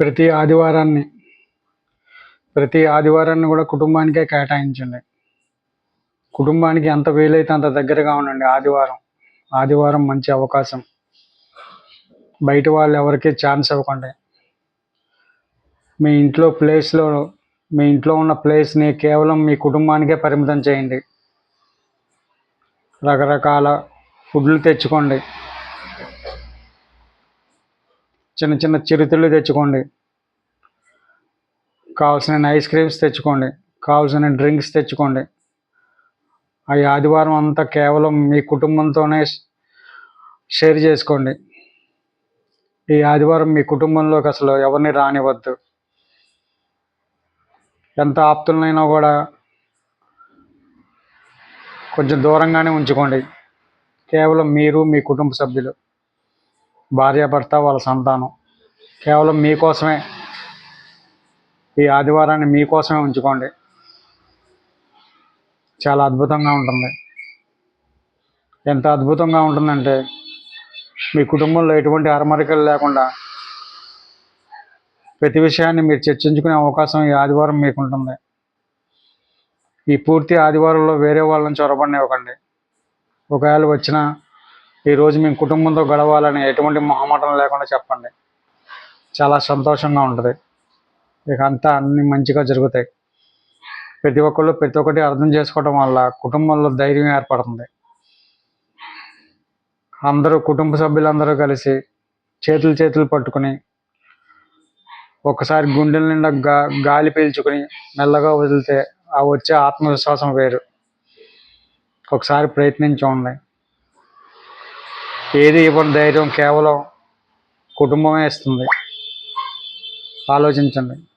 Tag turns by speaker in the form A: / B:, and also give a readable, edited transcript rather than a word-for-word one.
A: ప్రతి ఆదివారాన్ని ప్రతి ఆదివారాన్ని కూడా కుటుంబానికే కేటాయించండి. కుటుంబానికి ఎంత వీలైతే అంత దగ్గరగా ఉండండి. ఆదివారం మంచి అవకాశం. బయట వాళ్ళు ఎవరికి ఛాన్స్ ఇవ్వకండి. మీ ఇంట్లో ఉన్న ప్లేస్ని కేవలం మీ కుటుంబానికే పరిమితం చేయండి. రకరకాల ఫుడ్లు తెచ్చుకోండి. చిన్న చిన్న చిరుతిళ్ళు తెచ్చుకోండి. కావాల్సిన ఐస్ క్రీమ్స్ తెచ్చుకోండి. కావాల్సిన డ్రింక్స్ తెచ్చుకోండి. ఆ ఆదివారం అంతా కేవలం మీ కుటుంబంతోనే షేర్ చేసుకోండి. ఈ ఆదివారం మీ కుటుంబంలోకి అసలు ఎవరిని రానివ్వద్దు. ఎంత ఆప్తులనైనా కూడా కొంచెం దూరంగానే ఉంచుకోండి. కేవలం మీరు, మీ కుటుంబ సభ్యులు, భార్యాభర్త, వాళ్ళ సంతానం కేవలం మీకోసమే ఈ ఆదివారాన్ని మీకోసమే ఉంచుకోండి. చాలా అద్భుతంగా ఉంటుంది. ఎంత అద్భుతంగా ఉంటుందంటే మీ కుటుంబంలో ఎటువంటి అరమరికలు లేకుండా ప్రతి విషయాన్ని మీరు చర్చించుకునే అవకాశం ఈ ఆదివారం మీకు ఉంటుంది. ఈ పూర్తి ఆదివారంలో వేరే వాళ్ళని చొరబడనివ్వకండి. ఒకవేళ వచ్చినా ఈరోజు మీ కుటుంబంతో గడవాలని ఎటువంటి మొహమాటం లేకుండా చెప్పండి. చాలా సంతోషంగా ఉంటుంది. ఇక అంతా అన్ని మంచిగా జరుగుతాయి. ప్రతి ఒక్కటి అర్థం చేసుకోవడం వల్ల కుటుంబంలో ధైర్యం ఏర్పడుతుంది. కుటుంబ సభ్యులందరూ కలిసి చేతులు పట్టుకుని ఒకసారి గుండెల నిండా గాలి పీల్చుకుని మెల్లగా వదిలితే ఆ వచ్చే ఆత్మవిశ్వాసం వేరు. ఒకసారి ప్రయత్నించండి. ఏది ఇవ్వని ధైర్యం కేవలం కుటుంబమే ఇస్తుంది. ఆలోచించండి.